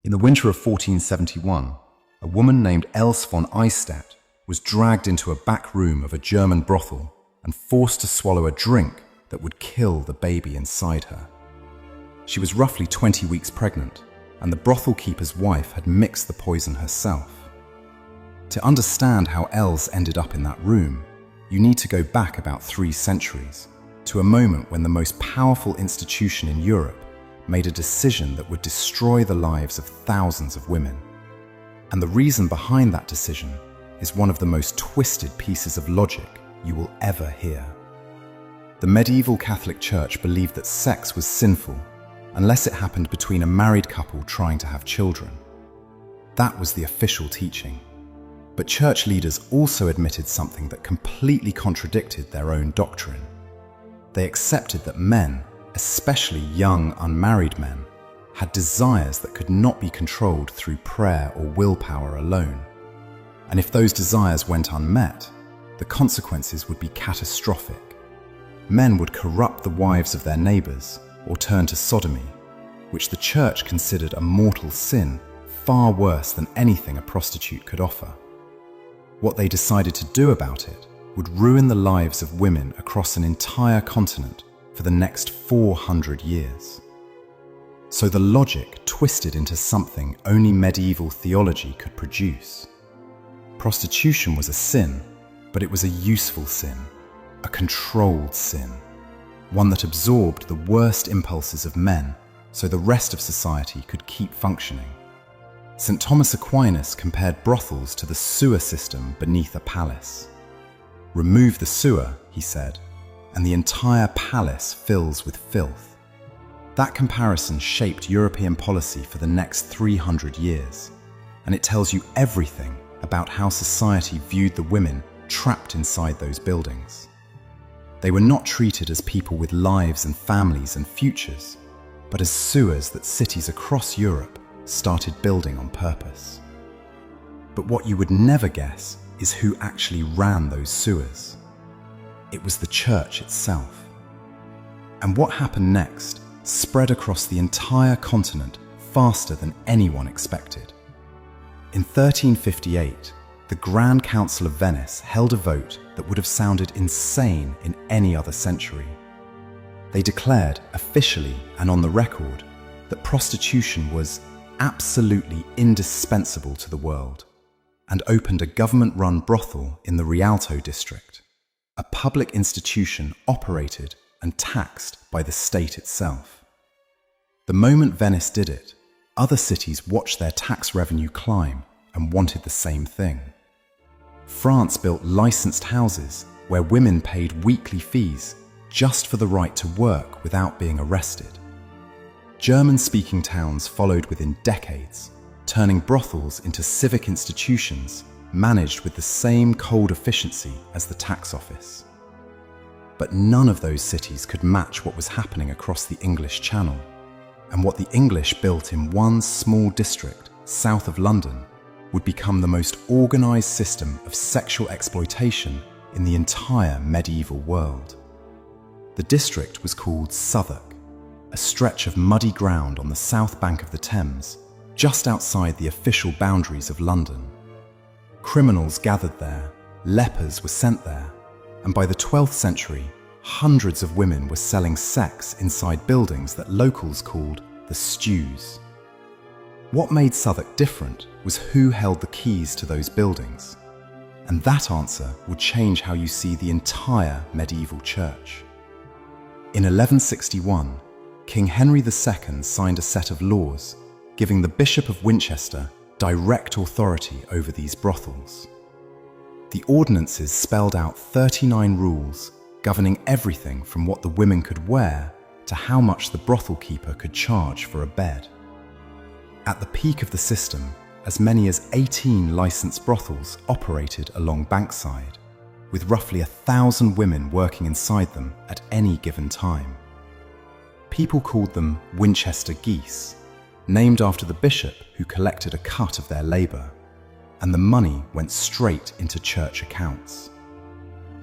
In the winter of 1471, a woman named Else von Eystedt was dragged into a back room of a German brothel and forced to swallow a drink that would kill the baby inside her. She was roughly 20 weeks pregnant, and the brothel keeper's wife had mixed the poison herself. To understand how Else ended up in that room, you need to go back about 3 centuries, to a moment when the most powerful institution in Europe made a decision that would destroy the lives of thousands of women. And the reason behind that decision is one of the most twisted pieces of logic you will ever hear. The medieval Catholic Church believed that sex was sinful unless it happened between a married couple trying to have children. That was the official teaching. But church leaders also admitted something that completely contradicted their own doctrine. They accepted that men, especially young unmarried men, had desires that could not be controlled through prayer or willpower alone. And if those desires went unmet, the consequences would be catastrophic. Men would corrupt the wives of their neighbors or turn to sodomy, which the church considered a mortal sin far worse than anything a prostitute could offer. What they decided to do about it would ruin the lives of women across an entire continent for the next 400 years. So the logic twisted into something only medieval theology could produce. Prostitution was a sin, but it was a useful sin, a controlled sin, one that absorbed the worst impulses of men so the rest of society could keep functioning. St. Thomas Aquinas compared brothels to the sewer system beneath a palace. Remove the sewer, he said, and the entire palace fills with filth. That comparison shaped European policy for the next 300 years, and it tells you everything about how society viewed the women trapped inside those buildings. They were not treated as people with lives and families and futures, but as sewers that cities across Europe started building on purpose. But what you would never guess is who actually ran those sewers. It was the church itself. And what happened next spread across the entire continent faster than anyone expected. In 1358, the Grand Council of Venice held a vote that would have sounded insane in any other century. They declared, officially and on the record, that prostitution was absolutely indispensable to the world, and opened a government-run brothel in the Rialto district, a public institution operated and taxed by the state itself. The moment Venice did it, other cities watched their tax revenue climb and wanted the same thing. France built licensed houses where women paid weekly fees just for the right to work without being arrested. German-speaking towns followed within decades, turning brothels into civic institutions managed with the same cold efficiency as the tax office. But none of those cities could match what was happening across the English Channel, and what the English built in one small district south of London would become the most organized system of sexual exploitation in the entire medieval world. The district was called Southwark, a stretch of muddy ground on the south bank of the Thames, just outside the official boundaries of London. Criminals gathered there, lepers were sent there, and by the 12th century, hundreds of women were selling sex inside buildings that locals called the stews. What made Southwark different was who held the keys to those buildings, and that answer would change how you see the entire medieval church. In 1161, King Henry II signed a set of laws giving the Bishop of Winchester direct authority over these brothels. The ordinances spelled out 39 rules governing everything from what the women could wear to how much the brothel keeper could charge for a bed. At the peak of the system, as many as 18 licensed brothels operated along Bankside, with roughly 1,000 women working inside them at any given time. People called them Winchester geese, named after the bishop who collected a cut of their labour, and the money went straight into church accounts.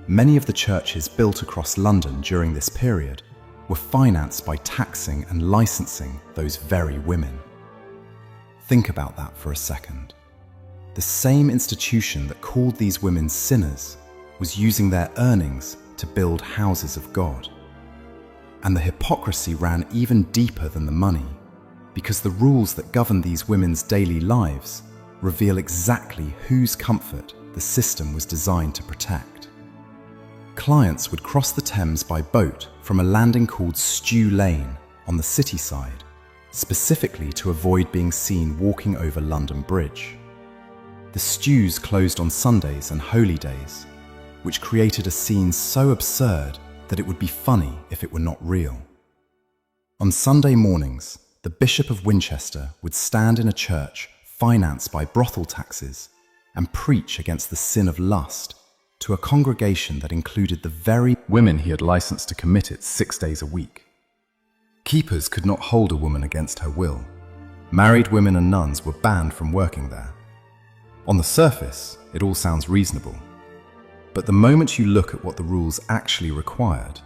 Many of the churches built across London during this period were financed by taxing and licensing those very women. Think about that for a second. The same institution that called these women sinners was using their earnings to build houses of God. And the hypocrisy ran even deeper than the money, because the rules that govern these women's daily lives reveal exactly whose comfort the system was designed to protect. Clients would cross the Thames by boat from a landing called Stew Lane on the city side, specifically to avoid being seen walking over London Bridge. The stews closed on Sundays and holy days, which created a scene so absurd that it would be funny if it were not real. On Sunday mornings, the Bishop of Winchester would stand in a church financed by brothel taxes and preach against the sin of lust to a congregation that included the very women he had licensed to commit it 6 days a week. Keepers could not hold a woman against her will. Married women and nuns were banned from working there. On the surface, it all sounds reasonable. But the moment you look at what the rules actually required,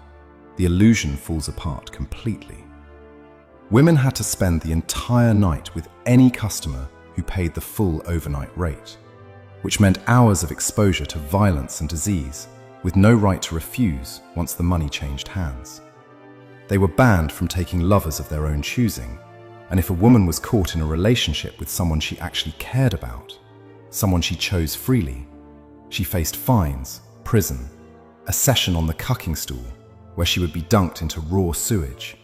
the illusion falls apart completely. Women had to spend the entire night with any customer who paid the full overnight rate, which meant hours of exposure to violence and disease, with no right to refuse once the money changed hands. They were banned from taking lovers of their own choosing, and if a woman was caught in a relationship with someone she actually cared about, someone she chose freely, she faced fines, prison, a session on the cucking stool where she would be dunked into raw sewage,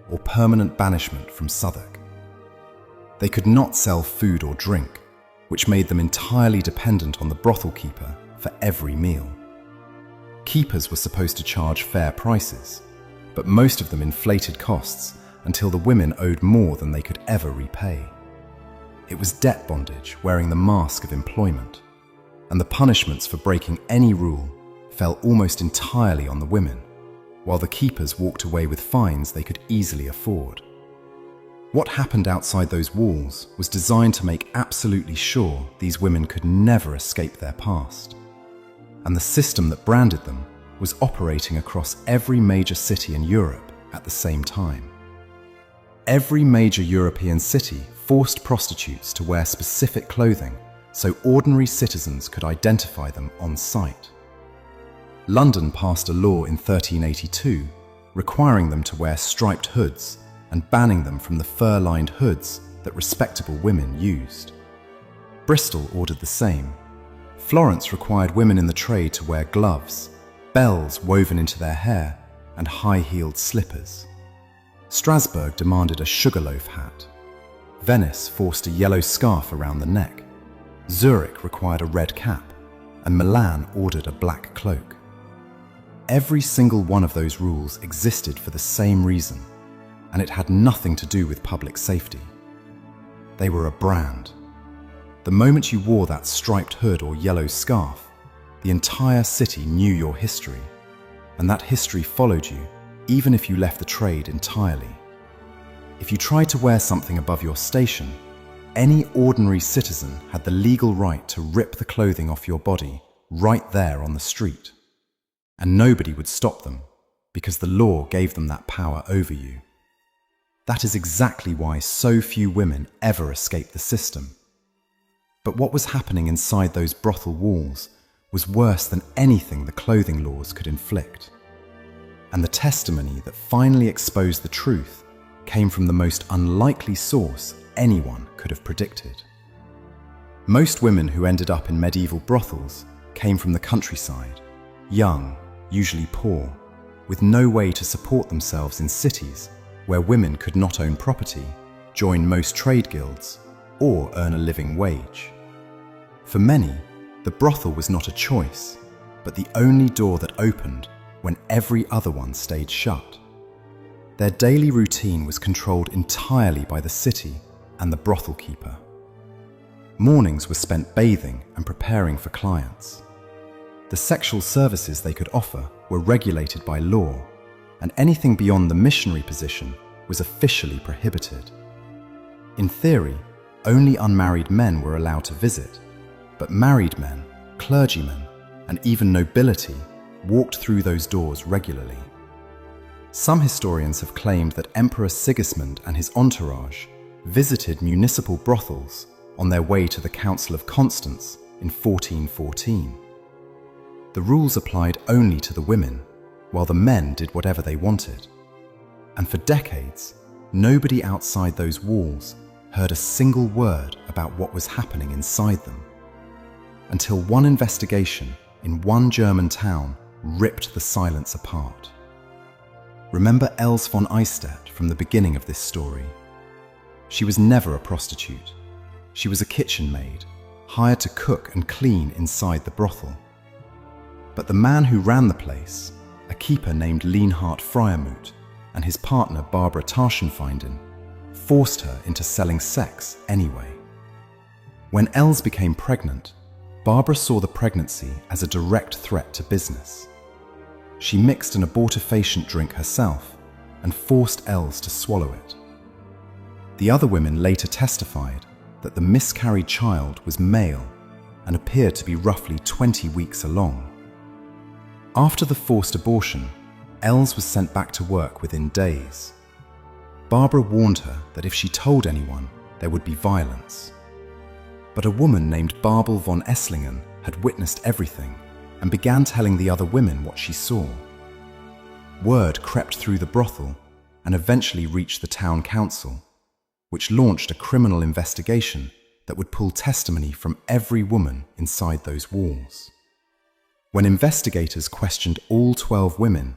or permanent banishment from Southwark. They could not sell food or drink, which made them entirely dependent on the brothel keeper for every meal. Keepers were supposed to charge fair prices, but most of them inflated costs until the women owed more than they could ever repay. It was debt bondage wearing the mask of employment, and the punishments for breaking any rule fell almost entirely on the women, while the keepers walked away with fines they could easily afford. What happened outside those walls was designed to make absolutely sure these women could never escape their past. And the system that branded them was operating across every major city in Europe at the same time. Every major European city forced prostitutes to wear specific clothing so ordinary citizens could identify them on sight. London passed a law in 1382 requiring them to wear striped hoods and banning them from the fur-lined hoods that respectable women used. Bristol ordered the same. Florence required women in the trade to wear gloves, bells woven into their hair, and high-heeled slippers. Strasbourg demanded a sugarloaf hat. Venice forced a yellow scarf around the neck. Zurich required a red cap, and Milan ordered a black cloak. Every single one of those rules existed for the same reason, and it had nothing to do with public safety. They were a brand. The moment you wore that striped hood or yellow scarf, the entire city knew your history, and that history followed you even if you left the trade entirely. If you tried to wear something above your station, any ordinary citizen had the legal right to rip the clothing off your body right there on the street. And nobody would stop them because the law gave them that power over you. That is exactly why so few women ever escaped the system. But what was happening inside those brothel walls was worse than anything the clothing laws could inflict. And the testimony that finally exposed the truth came from the most unlikely source anyone could have predicted. Most women who ended up in medieval brothels came from the countryside, young, usually poor, with no way to support themselves in cities where women could not own property, join most trade guilds, or earn a living wage. For many, the brothel was not a choice, but the only door that opened when every other one stayed shut. Their daily routine was controlled entirely by the city and the brothel keeper. Mornings were spent bathing and preparing for clients. The sexual services they could offer were regulated by law, and anything beyond the missionary position was officially prohibited. In theory, only unmarried men were allowed to visit, but married men, clergymen, and even nobility walked through those doors regularly. Some historians have claimed that Emperor Sigismund and his entourage visited municipal brothels on their way to the Council of Constance in 1414. The rules applied only to the women, while the men did whatever they wanted. And for decades, nobody outside those walls heard a single word about what was happening inside them. Until one investigation in one German town ripped the silence apart. Remember Els von Eistedt from the beginning of this story? She was never a prostitute. She was a kitchen maid, hired to cook and clean inside the brothel. But the man who ran the place, a keeper named Lienhard Freiermuth, and his partner Barbara Taschenfeindin, forced her into selling sex anyway. When Els became pregnant, Barbara saw the pregnancy as a direct threat to business. She mixed an abortifacient drink herself and forced Els to swallow it. The other women later testified that the miscarried child was male and appeared to be roughly 20 weeks along. After the forced abortion, Els was sent back to work within days. Barbara warned her that if she told anyone, there would be violence. But a woman named Barbel von Esslingen had witnessed everything and began telling the other women what she saw. Word crept through the brothel and eventually reached the town council, which launched a criminal investigation that would pull testimony from every woman inside those walls. When investigators questioned all 12 women,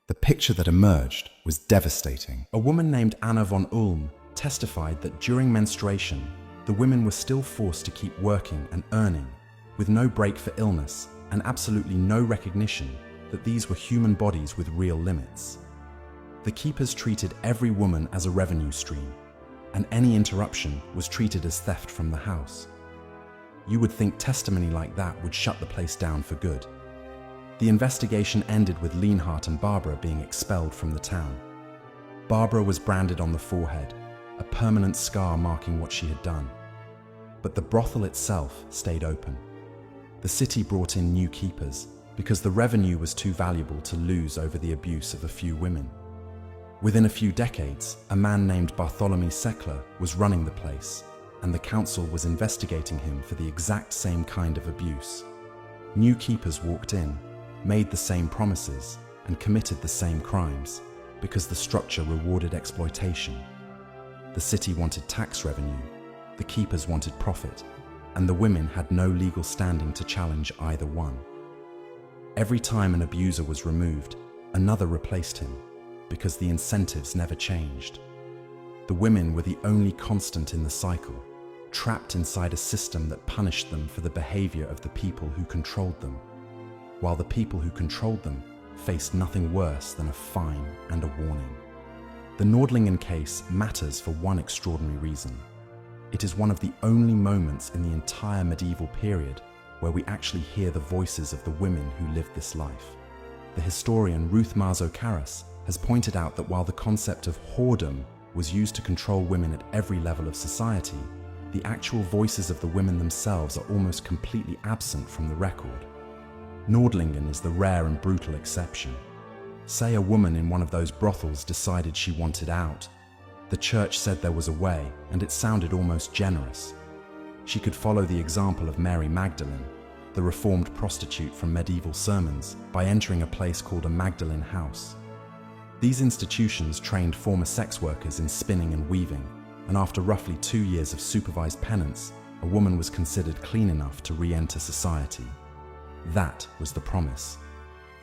the picture that emerged was devastating. A woman named Anna von Ulm testified that during menstruation, the women were still forced to keep working and earning, with no break for illness and absolutely no recognition that these were human bodies with real limits. The keepers treated every woman as a revenue stream, and any interruption was treated as theft from the house. You would think testimony like that would shut the place down for good. The investigation ended with Lienhard and Barbara being expelled from the town. Barbara was branded on the forehead, a permanent scar marking what she had done. But the brothel itself stayed open. The city brought in new keepers because the revenue was too valuable to lose over the abuse of a few women. Within a few decades, a man named Bartholomew Seckler was running the place, and the council was investigating him for the exact same kind of abuse. New keepers walked in, made the same promises, and committed the same crimes because the structure rewarded exploitation. The city wanted tax revenue, the keepers wanted profit, and the women had no legal standing to challenge either one. Every time an abuser was removed, another replaced him, because the incentives never changed. The women were the only constant in the cycle, trapped inside a system that punished them for the behavior of the people who controlled them, while the people who controlled them faced nothing worse than a fine and a warning. The Nordlingen case matters for one extraordinary reason. It is one of the only moments in the entire medieval period where we actually hear the voices of the women who lived this life. The historian Ruth Marzo-Karras has pointed out that while the concept of whoredom was used to control women at every level of society, the actual voices of the women themselves are almost completely absent from the record. Nordlingen is the rare and brutal exception. Say a woman in one of those brothels decided she wanted out. The church said there was a way, and it sounded almost generous. She could follow the example of Mary Magdalene, the reformed prostitute from medieval sermons, by entering a place called a Magdalene house. These institutions trained former sex workers in spinning and weaving, and after roughly 2 years of supervised penance, a woman was considered clean enough to re-enter society. That was the promise.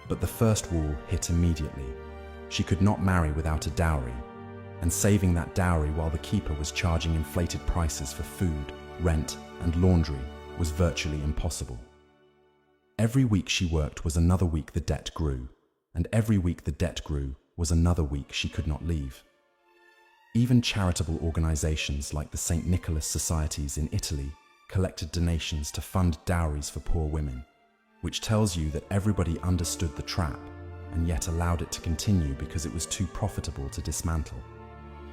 But the first wall hit immediately. She could not marry without a dowry, and saving that dowry while the keeper was charging inflated prices for food, rent, and laundry was virtually impossible. Every week she worked was another week the debt grew, and every week the debt grew was another week she could not leave. Even charitable organizations like the St. Nicholas Societies in Italy collected donations to fund dowries for poor women, which tells you that everybody understood the trap and yet allowed it to continue because it was too profitable to dismantle.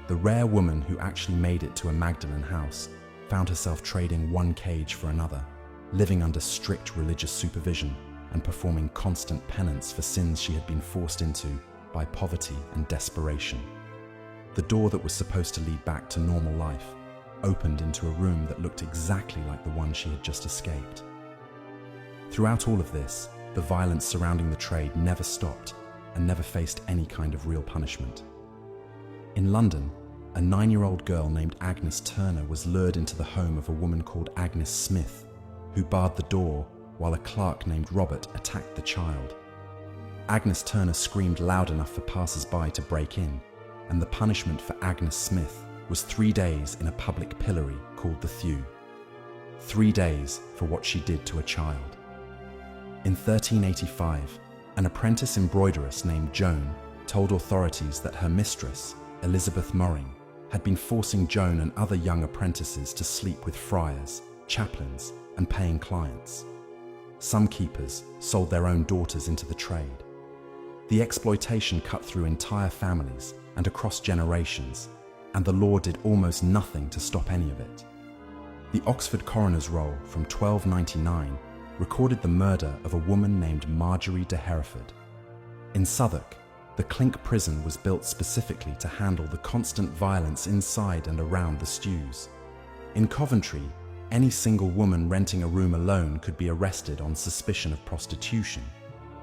The rare woman who actually made it to a Magdalene house found herself trading one cage for another, living under strict religious supervision and performing constant penance for sins she had been forced into by poverty and desperation. The door that was supposed to lead back to normal life opened into a room that looked exactly like the one she had just escaped. Throughout all of this, the violence surrounding the trade never stopped and never faced any kind of real punishment. In London, a 9-year-old girl named Agnes Turner was lured into the home of a woman called Agnes Smith, who barred the door while a clerk named Robert attacked the child. Agnes Turner screamed loud enough for passers-by to break in, and the punishment for Agnes Smith was 3 days in a public pillory called the Thew. 3 days for what she did to a child. In 1385, an apprentice embroideress named Joan told authorities that her mistress, Elizabeth Morring, had been forcing Joan and other young apprentices to sleep with friars, chaplains, and paying clients. Some keepers sold their own daughters into the trade. The exploitation cut through entire families and across generations, and the law did almost nothing to stop any of it. The Oxford Coroner's Roll from 1299 recorded the murder of a woman named Marjorie de Hereford. In Southwark, the Clink prison was built specifically to handle the constant violence inside and around the stews. In Coventry, any single woman renting a room alone could be arrested on suspicion of prostitution,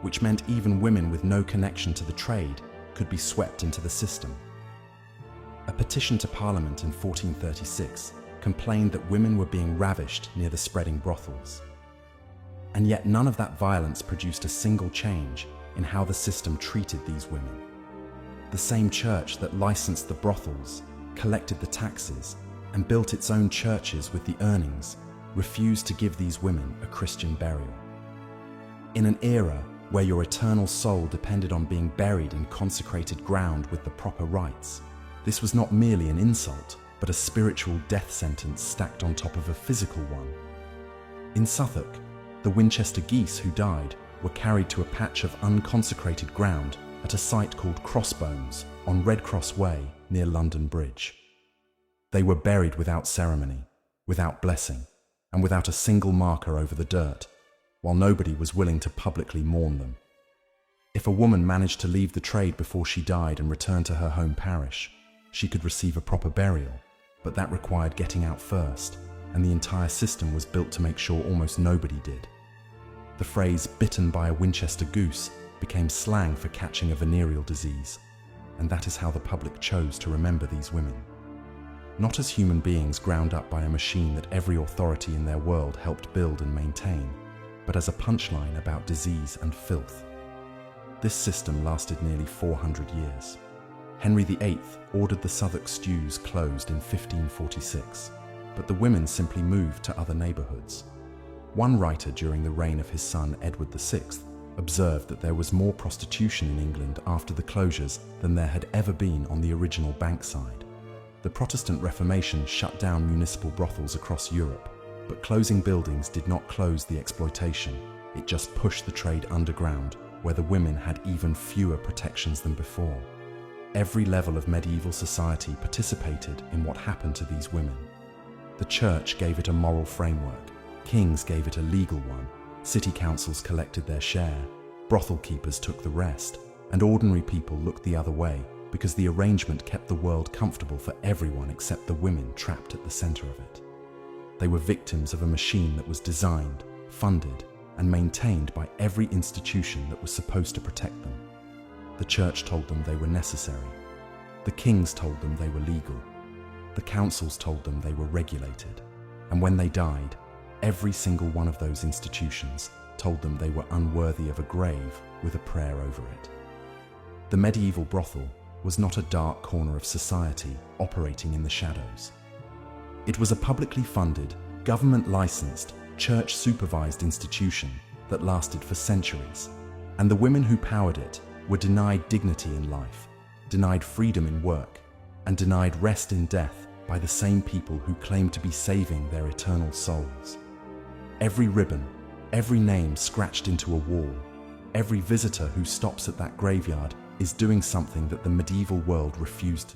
which meant even women with no connection to the trade could be swept into the system. A petition to Parliament in 1436 complained that women were being ravished near the spreading brothels. And yet none of that violence produced a single change in how the system treated these women. The same church that licensed the brothels, collected the taxes, and built its own churches with the earnings refused to give these women a Christian burial. In an era where your eternal soul depended on being buried in consecrated ground with the proper rites, this was not merely an insult, but a spiritual death sentence stacked on top of a physical one. In Suffolk, the Winchester geese who died were carried to a patch of unconsecrated ground at a site called Crossbones on Red Cross Way near London Bridge. They were buried without ceremony, without blessing, and without a single marker over the dirt, while nobody was willing to publicly mourn them. If a woman managed to leave the trade before she died and return to her home parish, she could receive a proper burial, but that required getting out first, and the entire system was built to make sure almost nobody did. The phrase "bitten by a Winchester goose" became slang for catching a venereal disease, and that is how the public chose to remember these women. Not as human beings ground up by a machine that every authority in their world helped build and maintain, but as a punchline about disease and filth. This system lasted nearly 400 years. Henry VIII ordered the Southwark stews closed in 1546, but the women simply moved to other neighbourhoods. One writer during the reign of his son Edward VI observed that there was more prostitution in England after the closures than there had ever been on the original Bankside. The Protestant Reformation shut down municipal brothels across Europe, but closing buildings did not close the exploitation, it just pushed the trade underground, where the women had even fewer protections than before. Every level of medieval society participated in what happened to these women. The church gave it a moral framework, kings gave it a legal one, city councils collected their share, brothel keepers took the rest, and ordinary people looked the other way because the arrangement kept the world comfortable for everyone except the women trapped at the center of it. They were victims of a machine that was designed, funded, and maintained by every institution that was supposed to protect them. The church told them they were necessary. The kings told them they were legal. The councils told them they were regulated. And when they died, every single one of those institutions told them they were unworthy of a grave with a prayer over it. The medieval brothel was not a dark corner of society operating in the shadows. It was a publicly funded, government-licensed, church-supervised institution that lasted for centuries, and the women who powered it were denied dignity in life, denied freedom in work, and denied rest in death by the same people who claimed to be saving their eternal souls. Every ribbon, every name scratched into a wall, every visitor who stops at that graveyard is doing something that the medieval world refused to do.